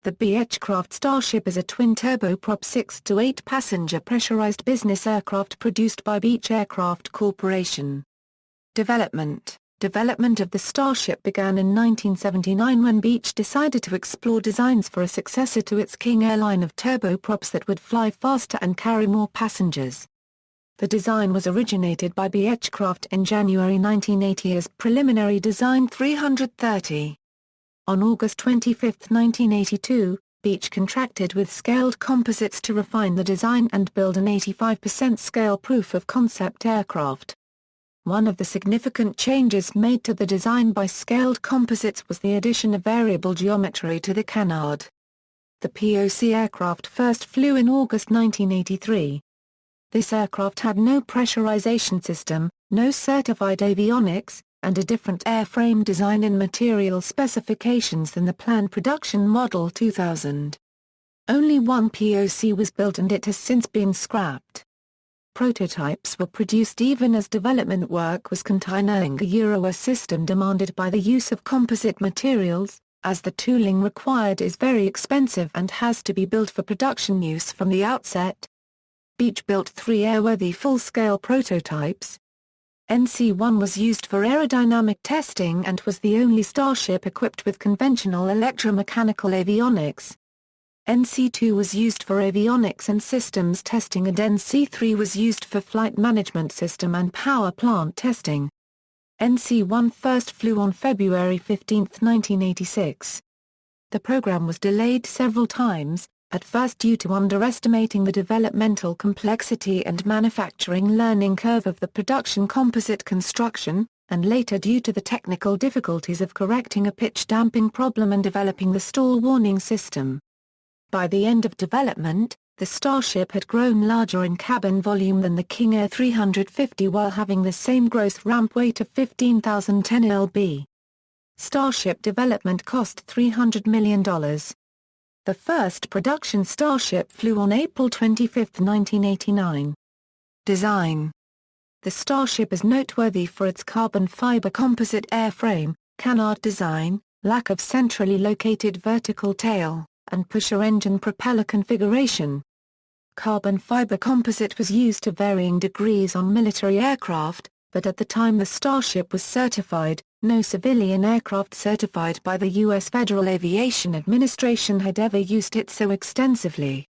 The Beechcraft Starship is a twin-turboprop 6 to 8 passenger pressurized business aircraft produced by Beech Aircraft Corporation. Development of the Starship began in 1979 when Beech decided to explore designs for a successor to its King Air line of turboprops that would fly faster and carry more passengers. The design was originated by Beechcraft in January 1980 as Preliminary Design 330. On August 25, 1982, Beech contracted with Scaled Composites to refine the design and build an 85% scale proof-of-concept aircraft. One of the significant changes made to the design by Scaled Composites was the addition of variable geometry to the canard. The POC aircraft first flew in August 1983. This aircraft had no pressurization system, no certified avionics, and a different airframe design and material specifications than the planned production Model 2000. Only one POC was built and it has since been scrapped. Prototypes were produced even as development work was continuing. A system demanded by the use of composite materials, as the tooling required is very expensive and has to be built for production use from the outset. Beech built 3 airworthy full-scale prototypes. NC-1 was used for aerodynamic testing and was the only Starship equipped with conventional electromechanical avionics. NC-2 was used for avionics and systems testing and NC-3 was used for flight management system and power plant testing. NC-1 first flew on February 15, 1986. The program was delayed several times, at first due to underestimating the developmental complexity and manufacturing learning curve of the production composite construction, and later due to the technical difficulties of correcting a pitch damping problem and developing the stall warning system. By the end of development, the Starship had grown larger in cabin volume than the King Air 350 while having the same gross ramp weight of 15,010 lb. Starship development cost $300 million. The first production Starship flew on April 25, 1989. Design. The Starship is noteworthy for its carbon fiber composite airframe, canard design, lack of centrally located vertical tail, and pusher engine propeller configuration. Carbon fiber composite was used to varying degrees on military aircraft, but at the time the Starship was certified, no civilian aircraft certified by the U.S. Federal Aviation Administration had ever used it so extensively.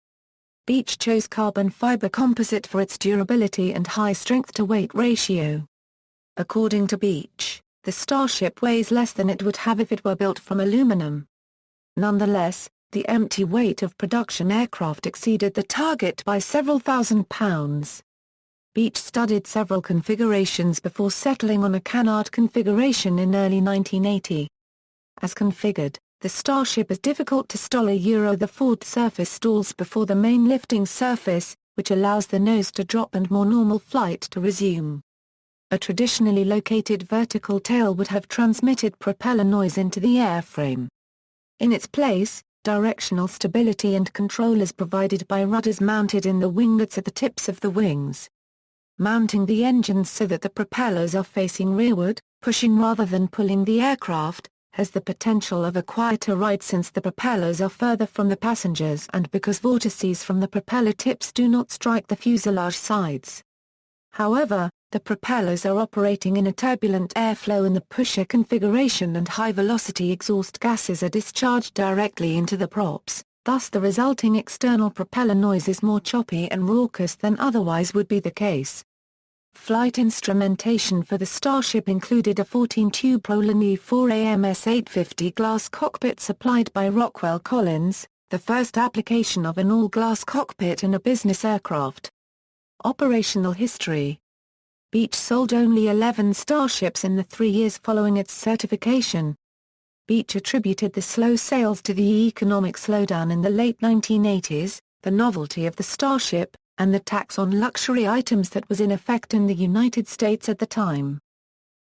Beech chose carbon fiber composite for its durability and high strength-to-weight ratio. According to Beech, the Starship weighs less than it would have if it were built from aluminum. Nonetheless, the empty weight of production aircraft exceeded the target by several thousand pounds. Beech studied several configurations before settling on a canard configuration in early 1980. As configured, the Starship is difficult to stall. The forward surface stalls before the main lifting surface, which allows the nose to drop and more normal flight to resume. A traditionally located vertical tail would have transmitted propeller noise into the airframe. In its place, directional stability and control is provided by rudders mounted in the winglets at the tips of the wings. Mounting the engines so that the propellers are facing rearward, pushing rather than pulling the aircraft, has the potential of a quieter ride since the propellers are further from the passengers and because vortices from the propeller tips do not strike the fuselage sides. However, the propellers are operating in a turbulent airflow in the pusher configuration and high-velocity exhaust gases are discharged directly into the props, thus the resulting external propeller noise is more choppy and raucous than otherwise would be the case. Flight instrumentation for the Starship included a 14-tube Prolini 4AMS 850 glass cockpit supplied by Rockwell Collins, the first application of an all-glass cockpit in a business aircraft. Operational history. Beech sold only 11 Starships in the 3 years following its certification. Beech attributed the slow sales to the economic slowdown in the late 1980s, the novelty of the Starship, and the tax on luxury items that was in effect in the United States at the time.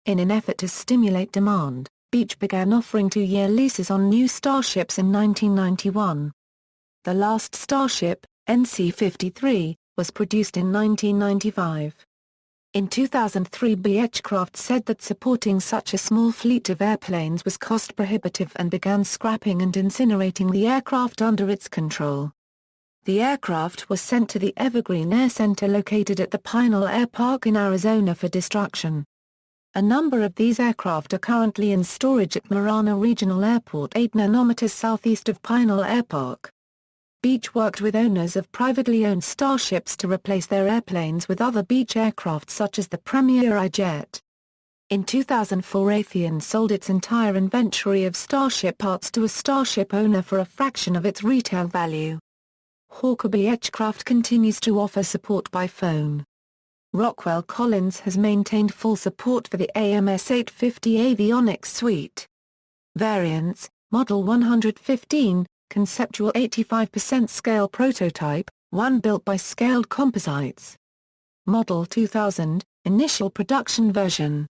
In an effort to stimulate demand, Beech began offering 2-year leases on new Starships in 1991. The last Starship, NC-53, was produced in 1995. In 2003, Beechcraft said that supporting such a small fleet of airplanes was cost prohibitive and began scrapping and incinerating the aircraft under its control. The aircraft was sent to the Evergreen Air Center located at the Pinal Air Park in Arizona for destruction. A number of these aircraft are currently in storage at Marana Regional Airport 8 nanometers southeast of Pinal Air Park. Beech worked with owners of privately owned Starships to replace their airplanes with other Beech aircraft such as the Premier I-Jet. In 2004, Raytheon sold its entire inventory of Starship parts to a Starship owner for a fraction of its retail value. Hawker Beechcraft continues to offer support by phone. Rockwell Collins has maintained full support for the AMS 850 Avionics suite. Variants: Model 115, conceptual 85% scale prototype, one built by Scaled Composites. Model 2000, initial production version.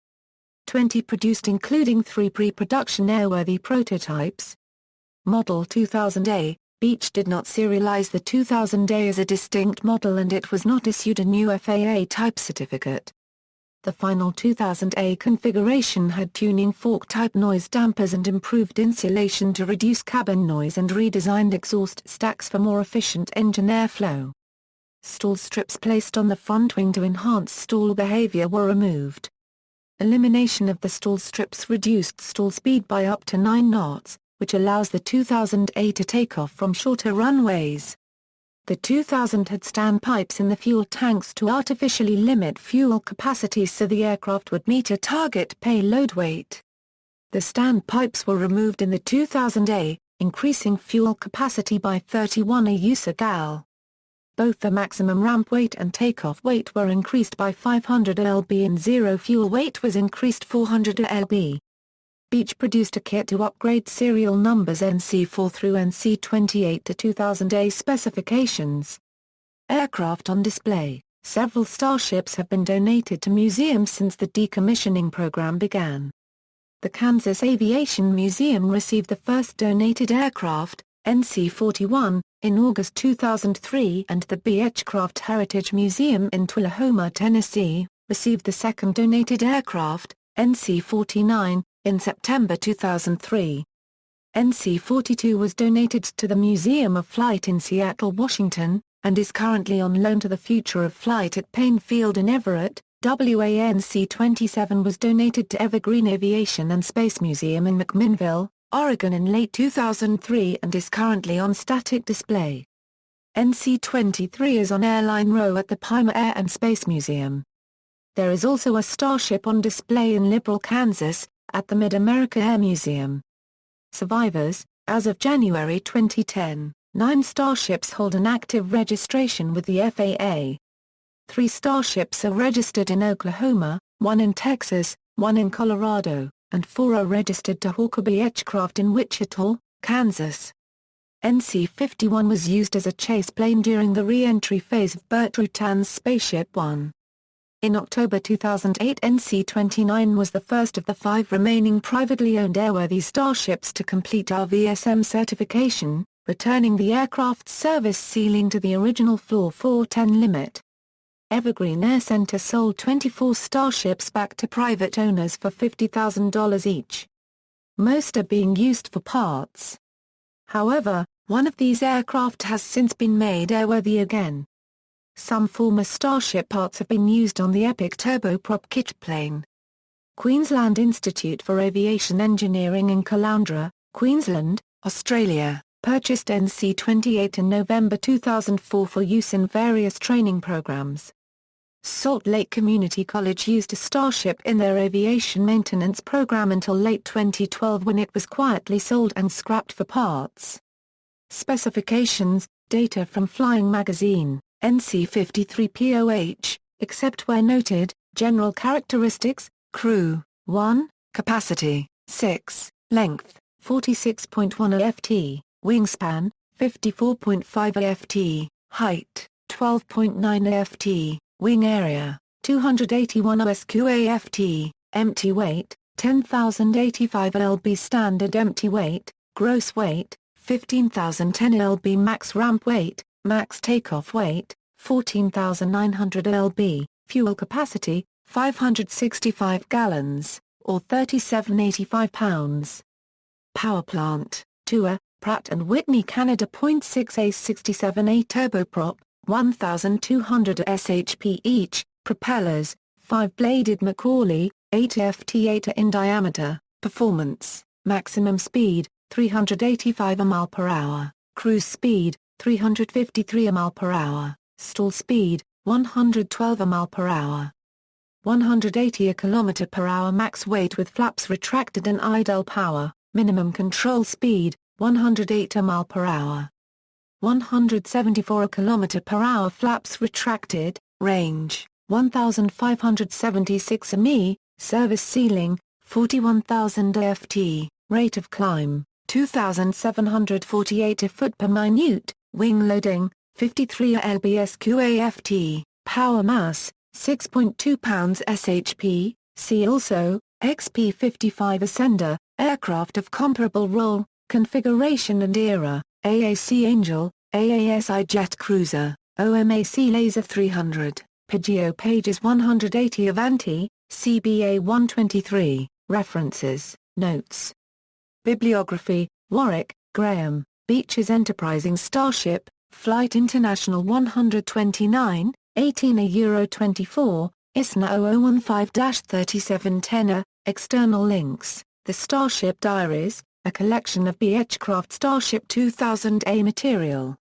20 produced including 3 pre-production airworthy prototypes. Model 2000A, Beech did not serialize the 2000A as a distinct model and it was not issued a new FAA type certificate. The final 2000A configuration had tuning fork-type noise dampers and improved insulation to reduce cabin noise and redesigned exhaust stacks for more efficient engine airflow. Stall strips placed on the front wing to enhance stall behavior were removed. Elimination of the stall strips reduced stall speed by up to 9 knots, which allows the 2000A to take off from shorter runways. The 2000 had standpipes in the fuel tanks to artificially limit fuel capacity so the aircraft would meet a target payload weight. The standpipes were removed in the 2000A, increasing fuel capacity by 31 AU/gal. Both the maximum ramp weight and takeoff weight were increased by 500 lb and zero fuel weight was increased 400 lb. Beech produced a kit to upgrade serial numbers NC4 through NC28 to 2000A specifications. Aircraft on display: several Starships have been donated to museums since the decommissioning program began. The Kansas Aviation Museum received the first donated aircraft, NC-41, in August 2003 and the Beechcraft Heritage Museum in Tullahoma, Tennessee, received the second donated aircraft, NC-49, in September 2003. NC-42 was donated to the Museum of Flight in Seattle, Washington, and is currently on loan to the Future of Flight at Payne Field in Everett. WANC-27 was donated to Evergreen Aviation and Space Museum in McMinnville, Oregon in late 2003 and is currently on static display. NC-23 is on Airline Row at the Pima Air and Space Museum. There is also a Starship on display in Liberal, Kansas, at the Mid-America Air Museum. Survivors: as of January 2010, 9 Starships hold an active registration with the FAA. 3 Starships are registered in Oklahoma, 1 in Texas, 1 in Colorado, and 4 are registered to Hawker Beechcraft in Wichita, Kansas. NC-51 was used as a chase plane during the re-entry phase of Burt Rutan's Spaceship One. In October 2008, NC-29 was the first of the 5 remaining privately owned airworthy Starships to complete RVSM certification, returning the aircraft's service ceiling to the original floor 410 limit. Evergreen Air Center sold 24 Starships back to private owners for $50,000 each. Most are being used for parts. However, one of these aircraft has since been made airworthy again. Some former Starship parts have been used on the Epic turboprop kitplane. Queensland Institute for Aviation Engineering in Caloundra, Queensland, Australia, purchased NC-28 in November 2004 for use in various training programs. Salt Lake Community College used a Starship in their aviation maintenance program until late 2012 when it was quietly sold and scrapped for parts. Specifications: data from Flying Magazine, NC-53POH, except where noted. General characteristics: crew, 1, capacity, 6, length, 46.1 aft, wingspan, 54.5 aft, height, 12.9 aft, wing area, 281 osq aft, empty weight, 10,085 lb standard empty weight, gross weight, 15,010 lb max ramp weight, max takeoff weight, 14,900 lb, fuel capacity, 565 gallons, or 3785 pounds. Power plant, 2A, Pratt & Whitney Canada .6 A67A turboprop, 1,200 shp each, propellers, 5-bladed Macaulay, 8 ft8 in diameter, performance, maximum speed, 385 mph, cruise speed, 353 mph, stall speed, 112 mph. 180 km/h max weight with flaps retracted and idle power, minimum control speed, 108 mph. 174 km/h flaps retracted, range, 1,576 mi, service ceiling, 41,000 ft, rate of climb, 2,748 foot per minute, wing loading, 53 lbs/ft, power mass, 6.2 pounds shp, see also, XP-55 Ascender, aircraft of comparable role, configuration and era, AAC Angel, AASI Jet Cruiser, OMAC Laser 300, Piggio pages 180 Avanti, CBA 123, references, notes. Bibliography, Warwick, Graham, Beech's Enterprising Starship, Flight International 129, 18A-24, ISNA 0015-3710. External links, The Starship Diaries, a collection of Beechcraft Starship 2000A material.